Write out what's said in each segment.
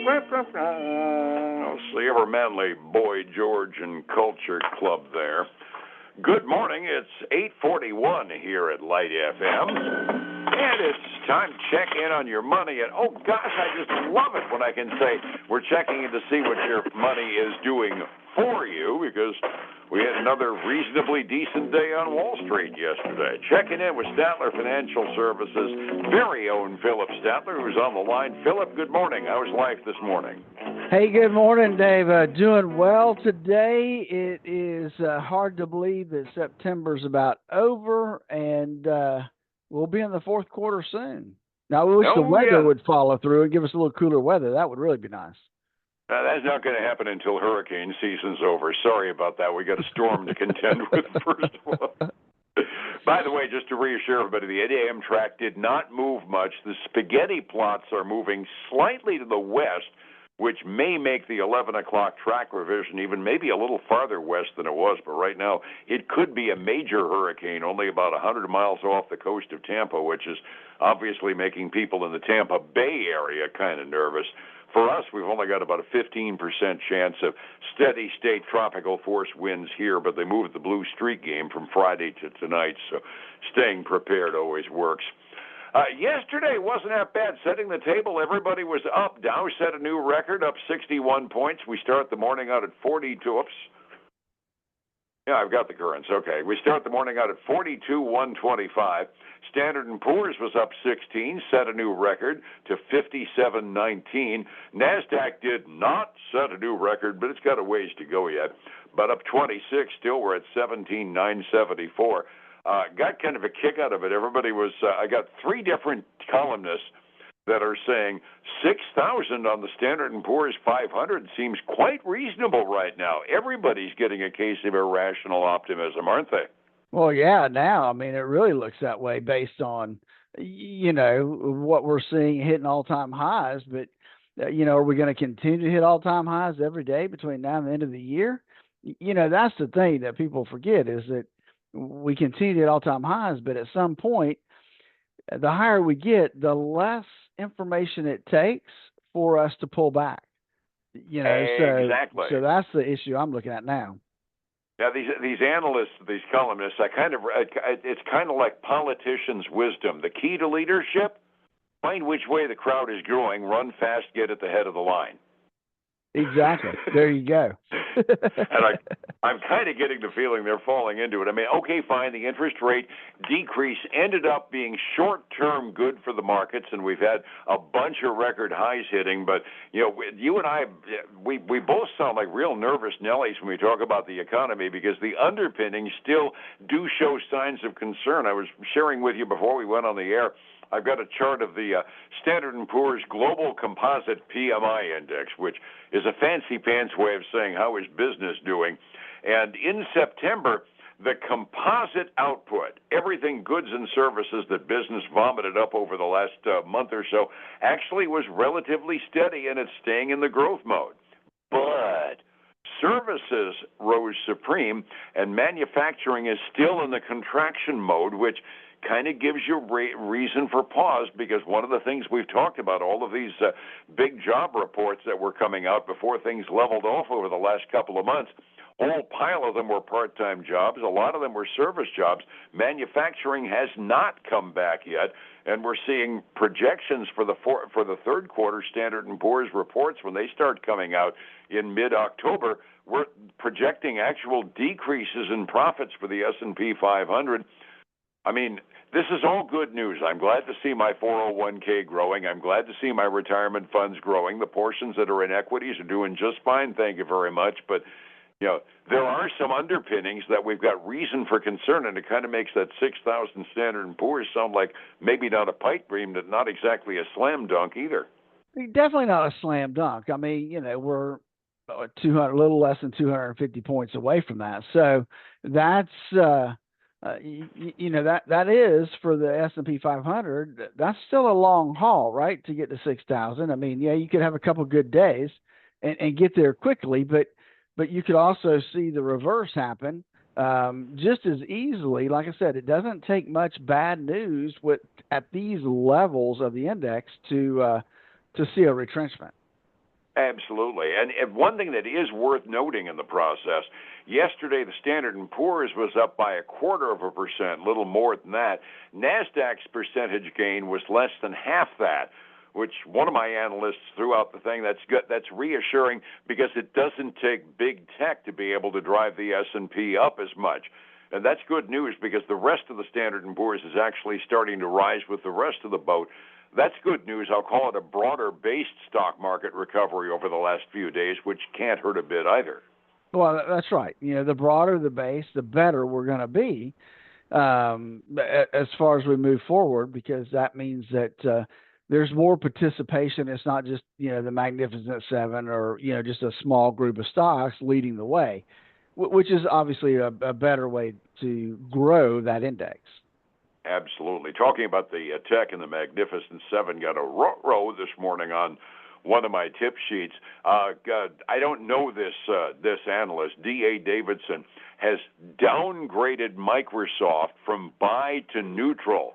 The Ever Manly Boy George and Culture Club there. Good morning. It's 8:41 here at Light FM. And it's time to check in on your money. And, oh, gosh, I just love it when I can say we're checking in to see what your money is doing for you, because we had another reasonably decent day on Wall Street yesterday. Checking in with Statler Financial Services' very own Phillip Statler, who's on the line. Phillip, good morning. How is life this morning? Hey, good morning, Dave. Doing well today. It is hard to believe that September's about over, and we'll be in the fourth quarter soon. Now, we wish the weather would follow through and give us a little cooler weather. That would really be nice. That's not going to happen until hurricane season's over. Sorry about that. We got a storm to contend with first of all. By the way, just to reassure everybody, the 8 a.m. track did not move much. The spaghetti plots are moving slightly to the west, which may make the 11 o'clock track revision even maybe a little farther west than it was. But right now, it could be a major hurricane only about 100 miles off the coast of Tampa, which is obviously making people in the Tampa Bay area kind of nervous. For us, we've only got about a 15% chance of steady state tropical force winds here, but they moved the blue streak game from Friday to tonight, so staying prepared always works. Yesterday wasn't that bad. Setting the table, everybody was up. Dow set a new record, up 61 points. We start the morning out at 42. Oops. Yeah, I've got the currents. Okay. We start the morning out at 42,125. Standard & Poor's was up 16, set a new record to 57.19. NASDAQ did not set a new record, but it's got a ways to go yet. But up 26, still we're at 17,974. Got kind of a kick out of it. Everybody was, I got three different columnists that are saying 6,000 on the Standard & Poor's 500 seems quite reasonable right now. Everybody's getting a case of irrational optimism, aren't they? Well, yeah, now, I mean, it really looks that way based on, what we're seeing hitting all-time highs. But, are we going to continue to hit all-time highs every day between now and the end of the year? That's the thing that people forget, is that we continue to hit all-time highs, but at some point, the higher we get, the less information it takes for us to pull back. Exactly. So that's the issue I'm looking at now. Now, these analysts, these columnists, it's kind of like politicians' wisdom. The key to leadership: find which way the crowd is going, run fast, get at the head of the line. Exactly. There you go. And I'm kind of getting the feeling they're falling into it. I mean, okay, fine, the interest rate decrease ended up being short-term good for the markets, and we've had a bunch of record highs hitting. But, you and I, we both sound like real nervous Nellies when we talk about the economy, because the underpinnings still do show signs of concern. I was sharing with you before we went on the air, I've got a chart of the Standard & Poor's Global Composite PMI Index, which is a fancy-pants way of saying how is business doing. And in September, the composite output, everything goods and services that business vomited up over the last month or so, actually was relatively steady, and it's staying in the growth mode. But services rose supreme, and manufacturing is still in the contraction mode, which kind of gives you reason for pause, because one of the things we've talked about, all of these big job reports that were coming out before things leveled off over the last couple of months, a whole pile of them were part-time jobs. A lot of them were service jobs. Manufacturing has not come back yet, and we're seeing projections for the third quarter Standard & Poor's reports, when they start coming out in mid-October. We're projecting actual decreases in profits for the S&P 500. I mean, this is all good news. I'm glad to see my 401k growing. I'm glad to see my retirement funds growing. The portions that are in equities are doing just fine, thank you very much. But, there are some underpinnings that we've got reason for concern, and it kind of makes that 6,000 Standard & Poor's sound like maybe not a pipe dream, but not exactly a slam dunk either. Definitely not a slam dunk. I mean, we're a little less than 250 points away from that. So that's that is for the S&P 500. That's still a long haul, right, to get to 6,000. I mean, yeah, you could have a couple good days and get there quickly, but you could also see the reverse happen just as easily. Like I said, it doesn't take much bad news at these levels of the index to see a retrenchment. Absolutely. And one thing that is worth noting in the process, yesterday the Standard & Poor's was up by 0.25%, a little more than that. NASDAQ's percentage gain was less than half that, which one of my analysts threw out the thing. That's good. That's reassuring because it doesn't take big tech to be able to drive the S&P up as much. And that's good news because the rest of the Standard & Poor's is actually starting to rise with the rest of the boat. That's good news. I'll call it a broader-based stock market recovery over the last few days, which can't hurt a bit either. Well, that's right. The broader the base, the better we're going to be as far as we move forward, because that means that there's more participation. It's not just, the Magnificent Seven or, just a small group of stocks leading the way, which is obviously a better way to grow that index. Absolutely. Talking about the tech and the Magnificent Seven, got a row this morning on one of my tip sheets. I don't know this analyst. D.A. Davidson has downgraded Microsoft from buy to neutral.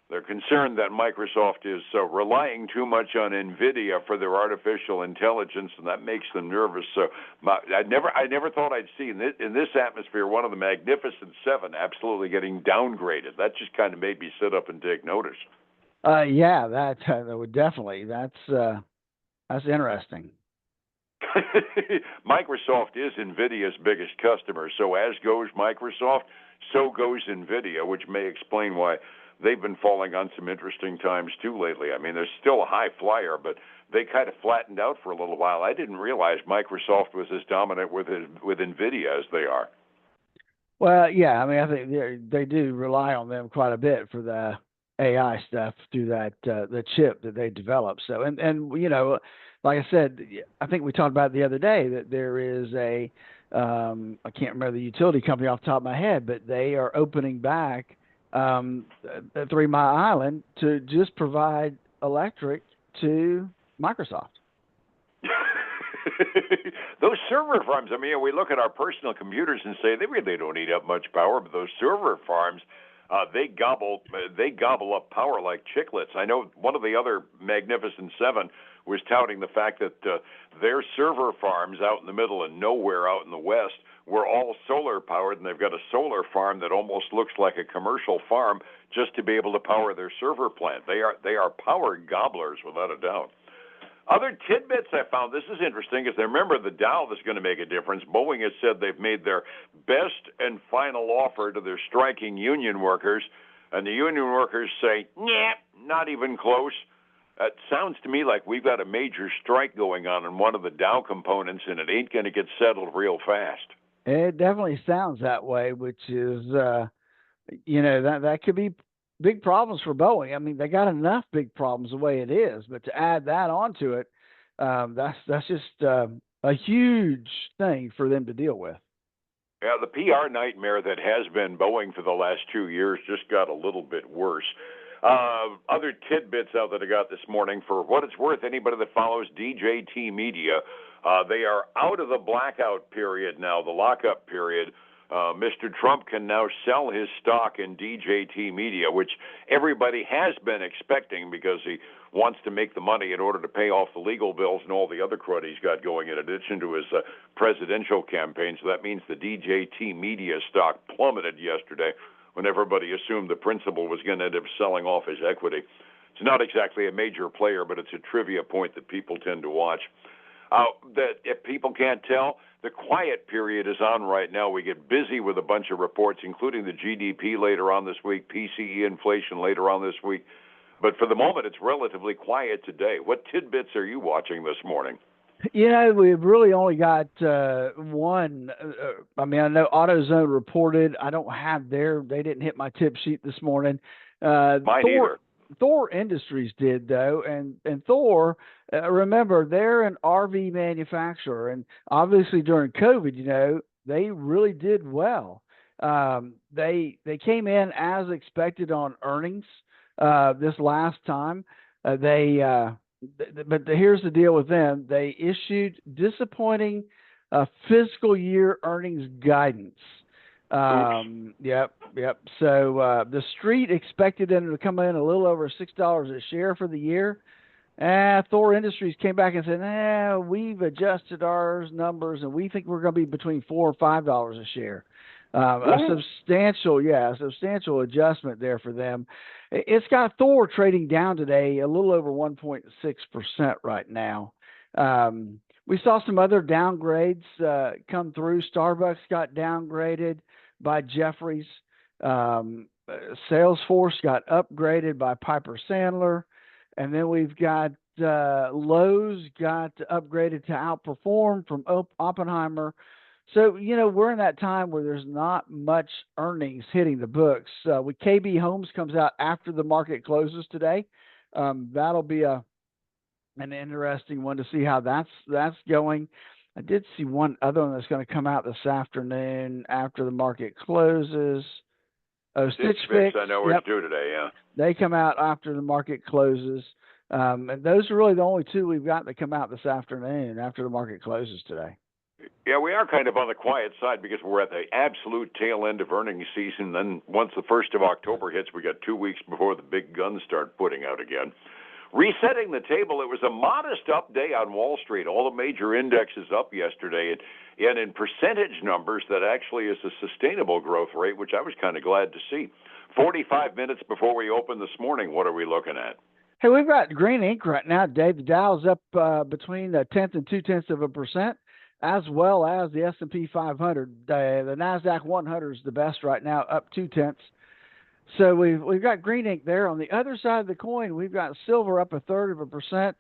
They're concerned that Microsoft is relying too much on NVIDIA for their artificial intelligence, and that makes them nervous. So I never thought I'd see in this atmosphere one of the Magnificent Seven absolutely getting downgraded. That just kind of made me sit up and take notice. Yeah, that would definitely. That's interesting. Microsoft is NVIDIA's biggest customer, so as goes Microsoft, so goes NVIDIA, which may explain why they've been falling on some interesting times too lately. I mean, they're still a high flyer, but they kind of flattened out for a little while. I didn't realize Microsoft was as dominant with NVIDIA as they are. Well, yeah, I mean, I think they do rely on them quite a bit for the AI stuff through that the chip that they develop. So, and like I said, I think we talked about it the other day that there is I can't remember the utility company off the top of my head, but they are opening back 3 Mile Island to just provide electric to Microsoft. Those server farms, I mean, we look at our personal computers and say they really don't eat up much power, but those server farms, they gobble up power like chiclets. I know one of the other Magnificent Seven was touting the fact that their server farms out in the middle of nowhere out in the West were all solar powered, and they've got a solar farm that almost looks like a commercial farm just to be able to power their server plant. They are power gobblers without a doubt. Other tidbits I found, this is interesting, is remember the Dow is going to make a difference. Boeing has said they've made their best and final offer to their striking union workers, and the union workers say, nah, not even close. It sounds to me like we've got a major strike going on in one of the Dow components, and it ain't going to get settled real fast. It definitely sounds that way, which is, that could be big problems for Boeing. I mean, they got enough big problems the way it is, but to add that onto it, that's just a huge thing for them to deal with. Yeah, the PR nightmare that has been Boeing for the last 2 years just got a little bit worse. Other tidbits out that I got this morning, for what it's worth, anybody that follows DJT Media, they are out of the blackout period now, the lockup period. Mr. Trump can now sell his stock in DJT Media, which everybody has been expecting because he wants to make the money in order to pay off the legal bills and all the other crud he's got going in addition to his presidential campaign. So that means the DJT Media stock plummeted yesterday when everybody assumed the principal was going to end up selling off his equity. It's not exactly a major player, but it's a trivia point that people tend to watch. That if people can't tell, the quiet period is on right now. We get busy with a bunch of reports, including the GDP later on this week, PCE inflation later on this week. But for the moment, it's relatively quiet today. What tidbits are you watching this morning? We've really only got one. I mean, I know AutoZone reported. I don't have they didn't hit my tip sheet this morning. Mine either. Thor Industries did, though, and Thor, remember, they're an RV manufacturer, and obviously during COVID, they really did well. They came in as expected on earnings this last time. But here's the deal with them: they issued disappointing fiscal year earnings guidance. Yep. So the street expected them to come in a little over $6 a share for the year. Thor Industries came back and said, we've adjusted our numbers and we think we're going to be between $4 and $5 a share. A substantial adjustment there for them. It's got Thor trading down today a little over 1.6% right now. We saw some other downgrades come through. Starbucks got downgraded by Jefferies. Salesforce got upgraded by Piper Sandler. And then we've got Lowe's got upgraded to outperform from Oppenheimer. So, we're in that time where there's not much earnings hitting the books. With KB Homes comes out after the market closes today. That'll be an interesting one to see how that's going. I did see one other one that's going to come out this afternoon after the market closes. Oh, Stitch Fix. I know it's due today, yeah. They come out after the market closes. And those are really the only two we've got that come out this afternoon after the market closes today. Yeah, we are kind of on the quiet side because we're at the absolute tail end of earnings season. Then once the 1st of October hits, we got 2 weeks before the big guns start putting out again. Resetting the table, it was a modest up day on Wall Street. All the major indexes up yesterday. And in percentage numbers, that actually is a sustainable growth rate, which I was kind of glad to see. 45 minutes before we open this morning, what are we looking at? Hey, we've got green ink right now, Dave. The Dow's up between a tenth and 0.2%, as well as the S&P 500. The NASDAQ 100 is the best right now, up 0.2. So we've got green ink there. On the other side of the coin, we've got silver up 0.33%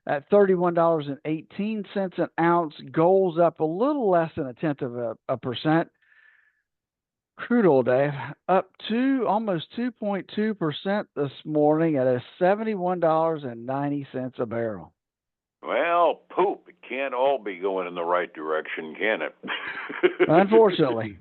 at $31.18 an ounce. Gold's up a little less than 0.1%. Crude oil, Dave, up to almost 2.2% this morning at $71.90 a barrel. Well, poop. It can't all be going in the right direction, can it? Unfortunately.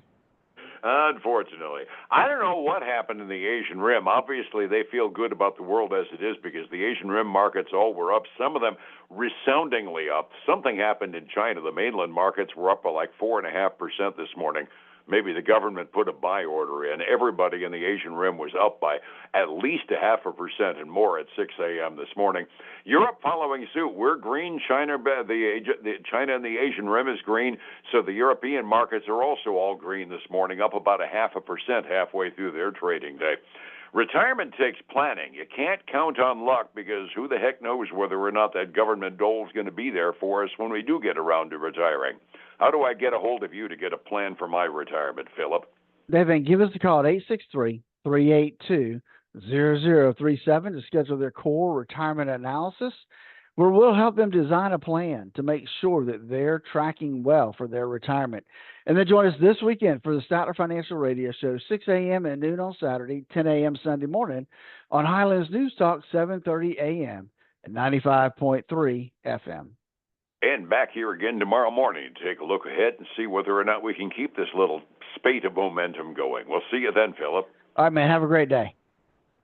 Unfortunately. I don't know what happened in the Asian Rim. Obviously, they feel good about the world as it is because the Asian Rim markets all were up, some of them resoundingly up. Something happened in China. The mainland markets were up by like 4.5% this morning. Maybe the government put a buy order in. Everybody in the Asian Rim was up by at least 0.5% and more at 6 a.m. this morning. Europe following suit. We're green. China and the Asian Rim is green. So the European markets are also all green this morning, up about 0.5% halfway through their trading day. Retirement takes planning. You can't count on luck because who the heck knows whether or not that government dole is going to be there for us when we do get around to retiring. How do I get a hold of you to get a plan for my retirement, Phillip? Devin, give us a call at 863-382-0037 to schedule their core retirement analysis, where we'll help them design a plan to make sure that they're tracking well for their retirement. And then join us this weekend for the Statler Financial Radio Show, 6 a.m. and noon on Saturday, 10 a.m. Sunday morning on Highlands News Talk, 7:30 a.m. at 95.3 FM. And back here again tomorrow morning to take a look ahead and see whether or not we can keep this little spate of momentum going. We'll see you then, Phillip. All right, man. Have a great day.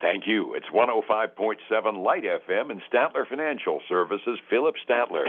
Thank you. It's 105.7 Light FM and Statler Financial Services, Phillip Statler.